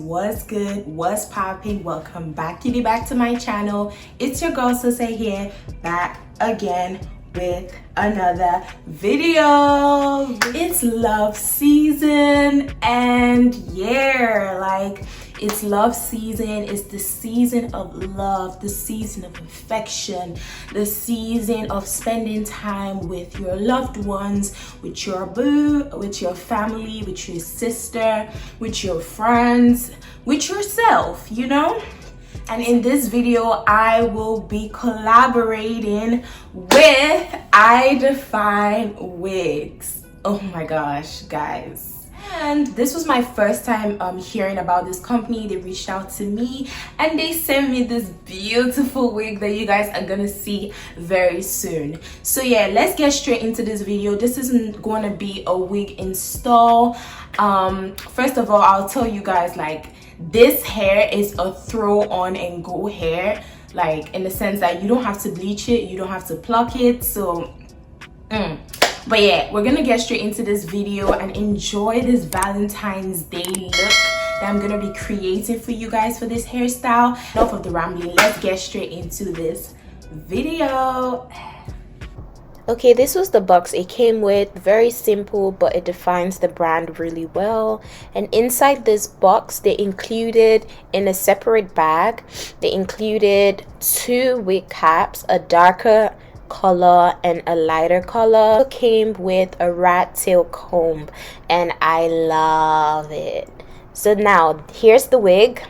what's good, what's popping? Welcome back to my channel. It's your girl Sose here, back again with another video. It's love season, and yeah, like it's love season. It's the season of love, the season of affection, the season of spending time with your loved ones, with your boo, with your family, with your sister, with your friends, with yourself, you know. And in this video, I will be collaborating with IDefinewigs. Oh my gosh, guys. And this was my first time hearing about this company. They reached out to me and they sent me this beautiful wig that you guys are gonna see very soon. So yeah, let's get straight into this video. This isn't going to be a wig install. First of all, I'll tell you guys, like, this hair is a throw on and go hair, like in the sense that you don't have to bleach it, you don't have to pluck it. So but yeah, we're gonna get straight into this video and enjoy this Valentine's Day look that I'm gonna be creating for you guys for this hairstyle. Enough of the rambling, let's get straight into this video. Okay, this was the box it came with. Very simple, but it defines the brand really well. And inside this box, they included, in a separate bag, they included 2 wig caps, a darker color and a lighter color. It came with a rat tail comb, and I love it. So now here's the wig.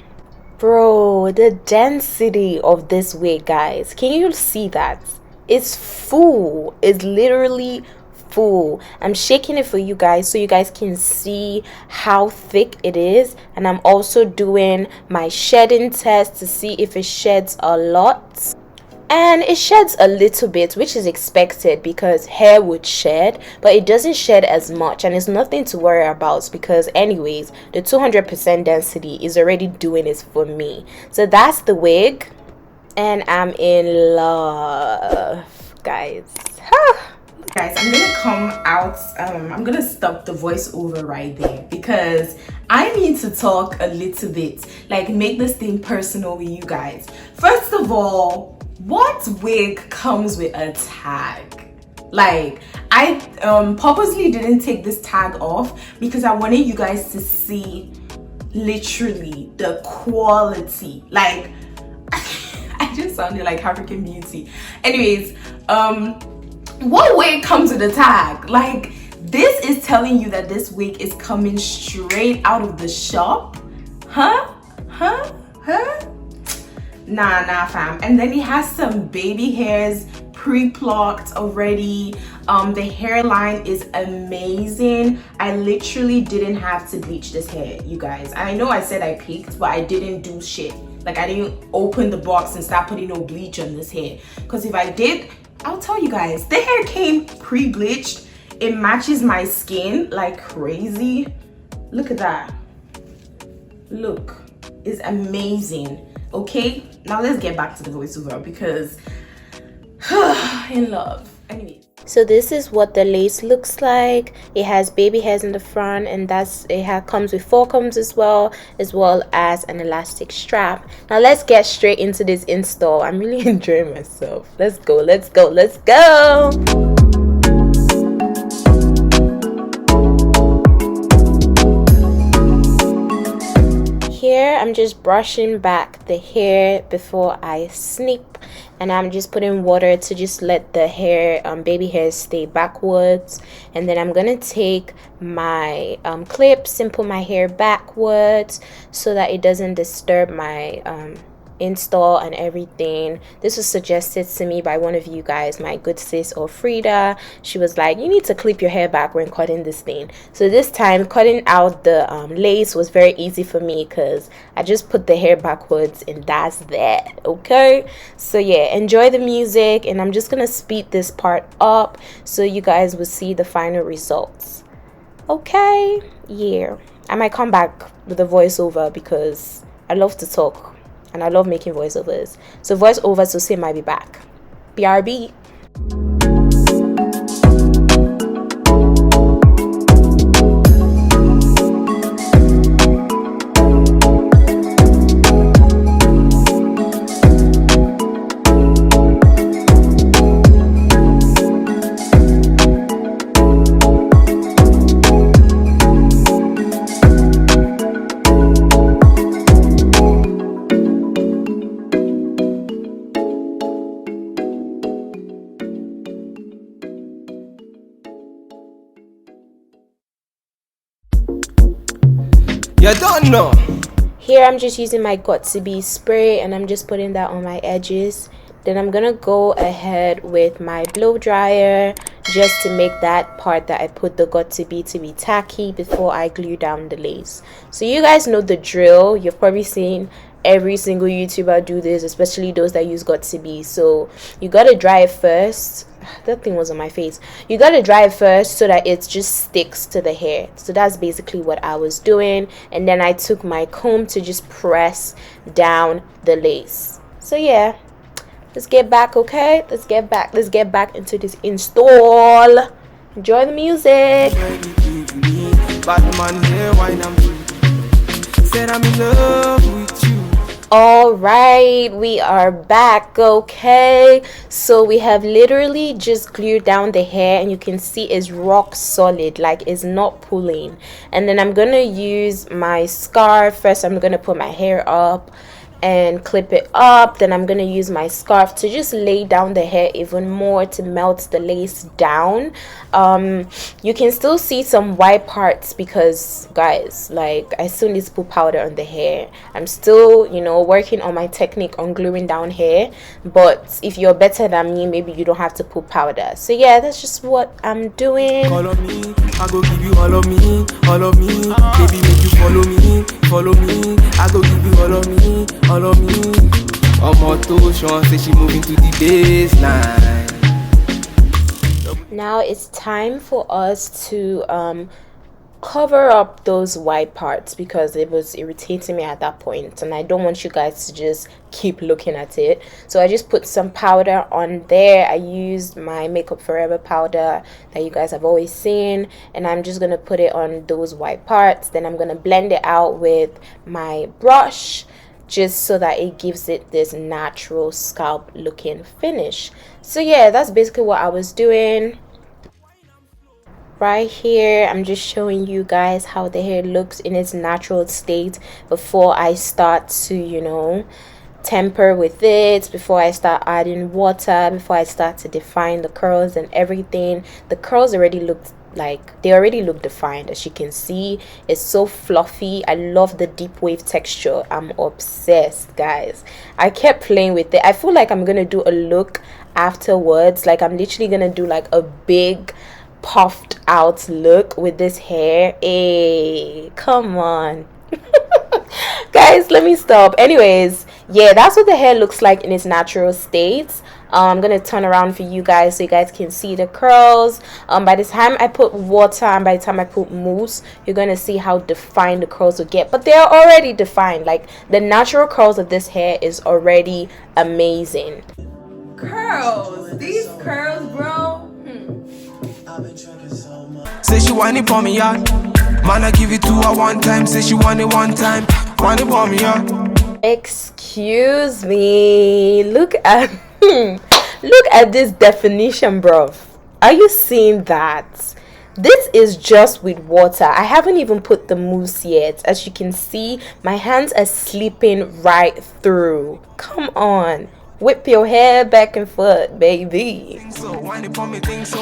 Bro, the density of this wig, guys, can you see that? It's full. It's literally full. I'm shaking it for you guys so you guys can see how thick it is, and I'm also doing my shedding test to see if it sheds a lot. And it sheds a little bit, which is expected because hair would shed, but it doesn't shed as much, and it's nothing to worry about because anyways, the 200% density is already doing it for me. So that's the wig, and I'm in love, guys. Guys, I'm gonna come out, I'm gonna stop the voiceover right there because I need to talk a little bit, like make this thing personal with you guys. First of all, what wig comes with a tag? Like, I purposely didn't take this tag off because I wanted you guys to see literally the quality. Like, I just sounded like African Beauty. Anyways, what wig comes with a tag? Like, this is telling you that this wig is coming straight out of the shop? Huh? Nah fam. And then it has some baby hairs pre-plucked already. The hairline is amazing. I literally didn't have to bleach this hair, you guys. I know I said I peaked, but I didn't do shit. Like, I didn't open the box and start putting no bleach on this hair, because if I did, I'll tell you guys, the hair came pre-bleached. It matches my skin like crazy. Look at that. Look, it's amazing. Okay, now let's get back to the voiceover because in love. Anyway, so this is what the lace looks like. It has baby hairs in the front, and comes with 4 combs as well as an elastic strap. Now let's get straight into this install. I'm really enjoying myself. Let's go. Here I'm just brushing back the hair before I snip, and I'm just putting water to just let the hair, baby hairs, stay backwards. And then I'm gonna take my clips and put my hair backwards so that it doesn't disturb my install and everything. This was suggested to me by one of you guys, my good sis or Frida. She was like, you need to clip your hair back when cutting this thing. So this time cutting out the lace was very easy for me because I just put the hair backwards and that's that. Okay, so yeah, enjoy the music, and I'm just gonna speed this part up so you guys will see the final results. Okay, yeah, I might come back with a voiceover because I love to talk and I love making voiceovers. So voiceovers will say might be back. BRB. You don't know. Here I'm just using my Got2b spray and I'm just putting that on my edges. Then I'm gonna go ahead with my blow dryer just to make that part that I put the Got2b to be tacky before I glue down the lace. So you guys know the drill. You've probably seen every single YouTuber do this, especially those that use Got2b. So you gotta dry it first. That thing was on my face. You gotta dry it first so that it just sticks to the hair. So that's basically what I was doing, and then I took my comb to just press down the lace. So yeah, let's get back. Okay, let's get back into this install. Enjoy the music. Batman here, wine and said I'm in love with you. All right, we are back. Okay, so we have literally just glued down the hair and you can see it's rock solid, like it's not pulling. And then I'm gonna use my scarf first. I'm gonna put my hair up and clip it up. Then I'm gonna use my scarf to just lay down the hair even more to melt the lace down. You can still see some white parts because, guys, like, I still need to put powder on the hair. I'm still, you know, working on my technique on gluing down hair, but if you're better than me, maybe you don't have to put powder. So yeah, that's just what I'm doing. Follow me, I go give you all of me, all of me. Baby, make you follow me, follow me. I go give you all of me, all of me. Omoto Sean say she moving to the baseline. Now it's time for us to cover up those white parts because it was irritating me at that point, and I don't want you guys to just keep looking at it. So I just put some powder on there. I used my Makeup Forever powder that you guys have always seen, and I'm just gonna put it on those white parts. Then I'm gonna blend it out with my brush just so that it gives it this natural scalp looking finish. So yeah, that's basically what I was doing. Right here, I'm just showing you guys how the hair looks in its natural state before I start to, you know, temper with it, before I start adding water, before I start to define the curls and everything. The curls already look like they already look defined. As you can see, it's so fluffy. I love the deep wave texture. I'm obsessed, guys. I kept playing with it. I feel like I'm gonna do a look afterwards, like I'm literally gonna do like a big puffed out look with this hair. Hey, come on. Guys, let me stop. Anyways, yeah, that's what the hair looks like in its natural state. I'm gonna turn around for you guys so you guys can see the curls. By the time I put water and by the time I put mousse, you're gonna see how defined the curls will get. But they're already defined. Like, the natural curls of this hair is already amazing. Curls, these curls, bro. Say she want it for me, yeah. Man, I give it to her one time. Say she want it one time. Want it for me, yeah. Excuse me. Look at look at this definition, bro. Are you seeing that? This is just with water. I haven't even put the mousse yet. As you can see, my hands are slipping right through. Come on. Whip your hair back and forth, baby. So want it for me, think so.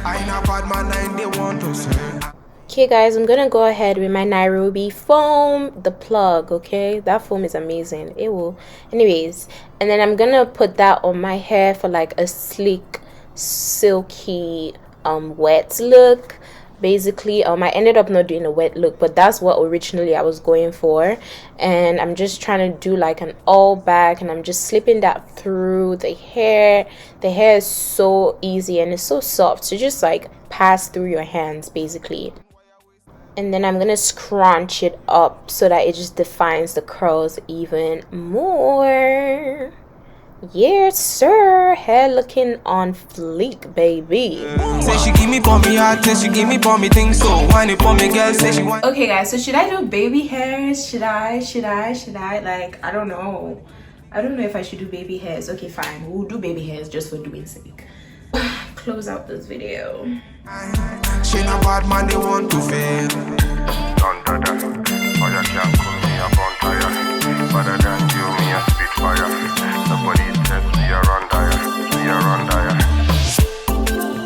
I know bad man, they want to say. Okay guys, I'm gonna go ahead with my Nairobi Foam, the plug. Okay, that foam is amazing. It will, anyways, and then I'm gonna put that on my hair for like a sleek, silky wet look. Basically, I ended up not doing a wet look, but that's what originally I was going for. And I'm just trying to do like an all back, and I'm just slipping that through the hair. The hair is so easy and it's so soft, so just like pass through your hands basically. And then I'm gonna scrunch it up so that it just defines the curls even more. Yes, sir. Hair looking on fleek, baby. Say she give me for me heart, say she give me for me things, so want it for me, girl. Say she want. Okay, guys. So should I do baby hairs? Should I? Like, I don't know. I don't know if I should do baby hairs. Okay, fine. We'll do baby hairs just for doing sake. Close out this video. She no bad man, they want to fail. Better than you, me a spitfire. Nobody says we are on dire.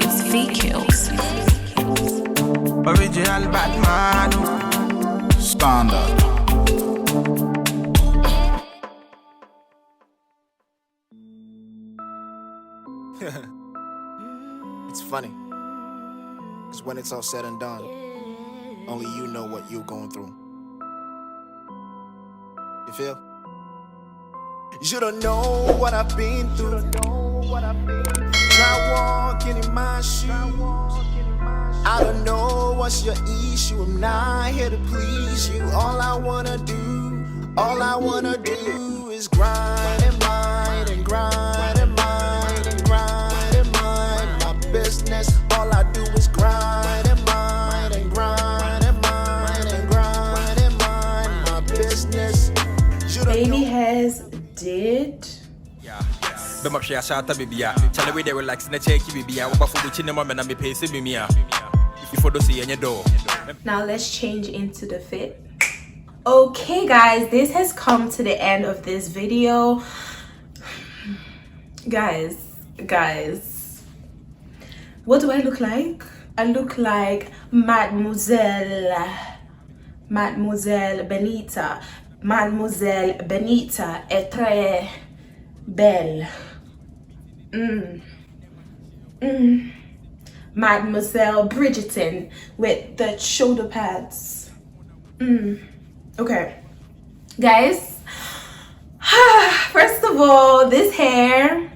It's V kills. Original Batman. It's funny, because when it's all said and done, only you know what you're going through. You feel? You don't know what I've been through. Try walking in my shoes. I don't know what's your issue. I'm not here to please you. All I wanna do is grind and mind and grind and mind and grind and mind my business. All I do is grind and mind and grind and mind and grind and mind my business. Baby hairs did. Be much share shata bibia. Chale we dey relax na check bibia. Oba for the chinema me na me pay se bimia. Before do see any door. Now let's change into the fit. Okay guys, this has come to the end of this video. Guys, what do I look like? I look like Mademoiselle Benita. Mademoiselle Benita est très belle. Mademoiselle Bridgerton with the shoulder pads. Okay, guys. First of all, this hair.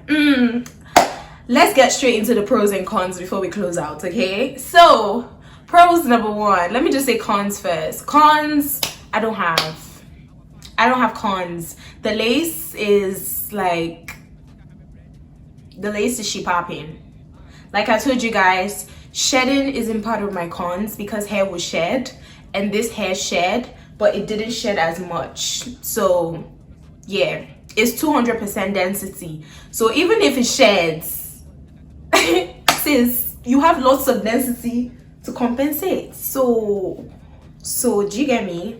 Let's get straight into the pros and cons before we close out. Okay, so pros number one. Let me just say cons first. Cons, I don't have cons. The lace is she popping. Like I told you guys, shedding isn't part of my cons because hair was shed, and this hair shed, but it didn't shed as much. So yeah, it's 200% density. So even if it sheds, sis, you have lots of density to compensate. So do you get me?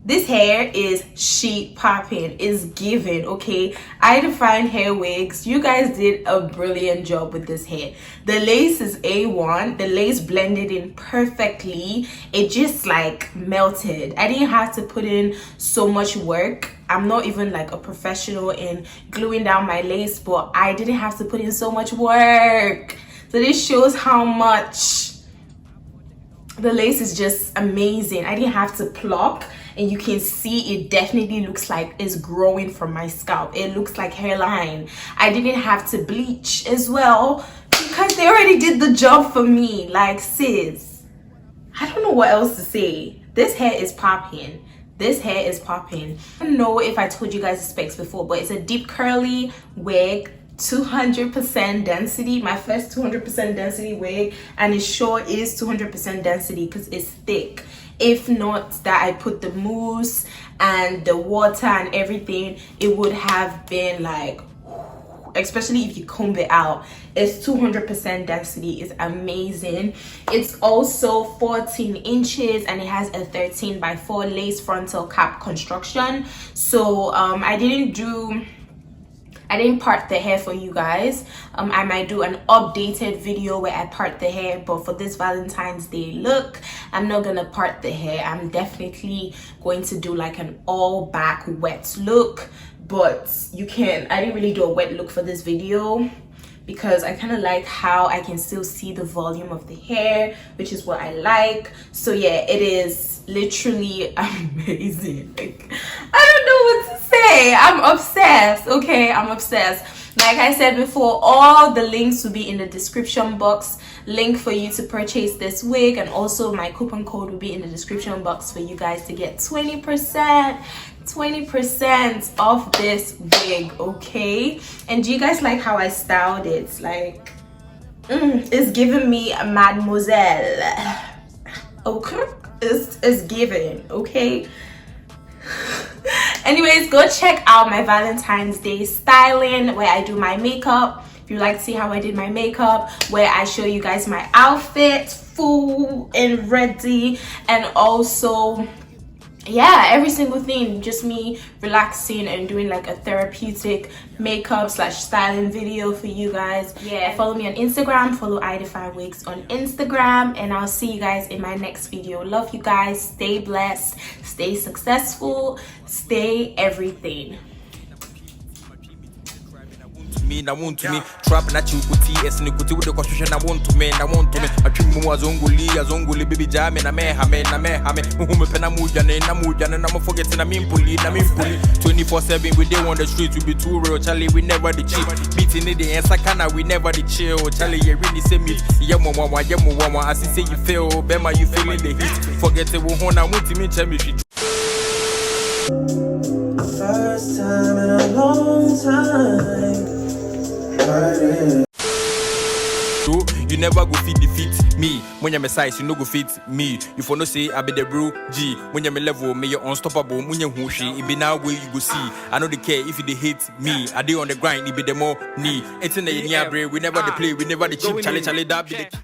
This hair is she popping, is giving. Okay, IDefinewigs hair wigs, you guys did a brilliant job with this hair. The lace is A1. The lace blended in perfectly. It just like melted. I didn't have to put in so much work. I'm not even like a professional in gluing down my lace, but I didn't have to put in so much work. So this shows how much the lace is just amazing. I didn't have to pluck, and you can see it definitely looks like it's growing from my scalp. It looks like hairline. I didn't have to bleach as well because they already did the job for me. Like, sis, I don't know what else to say. This hair is popping. This hair is popping. I don't know if I told you guys the specs before, but it's a deep curly wig, 200% density, my first 200% density wig, and it sure is 200% density because it's thick. If not that I put the mousse and the water and everything, it would have been like, especially if you comb it out. It's 200% density. It's amazing. It's also 14 inches and it has a 13x4 lace frontal cap construction. So I didn't part the hair for you guys. I might do an updated video where I part the hair, but for this Valentine's Day look, I'm not gonna part the hair. I'm definitely going to do like an all back wet look, but I didn't really do a wet look for this video because I kind of like how I can still see the volume of the hair, which is what I like. So yeah, it is literally amazing. Like, I don't know what to say. I'm obsessed. Okay, I'm obsessed. Like I said before, all the links will be in the description box. Link for you to purchase this wig, and also my coupon code will be in the description box for you guys to get 20% off this wig. Okay, and do you guys like how I styled it? Like, it's giving me a mademoiselle. Okay, it's giving. Okay. Anyways, go check out my Valentine's Day styling where I do my makeup. If you like to see how I did my makeup, where I show you guys my outfit full and ready, and also yeah, every single thing, just me relaxing and doing like a therapeutic makeup / styling video for you guys. Yeah, follow me on Instagram, follow IDefinewigs on Instagram, and I'll see you guys in my next video. Love you guys. Stay blessed, stay successful, stay everything. me, I want to me. Trap na chukuti, esnikuti with the construction, I want to me. I treat me as onguli, baby jam, and I may have whom pen a mujane, and I'm forgetting I'm in pulling. 24/7, we day on the streets, we be too real, Charlie, we never the cheap. Beating it, and Sakana, we never the chill. Charlie, you really say me, Yamu, as you say you feel, Bema, you feeling the heat. Forget it, we'll hold on, me, championship. First time in a long time. You never go fit defeat me. When you're my size, you no go fit me. You for no say I be the bro G. When you're my level, me you're unstoppable. When you're hushi, it be now where you go see. I know they care if they hate me. I do on the grind, it be the more knee. It's in the near brain. We never the play, we never the cheap. Charlie, that be the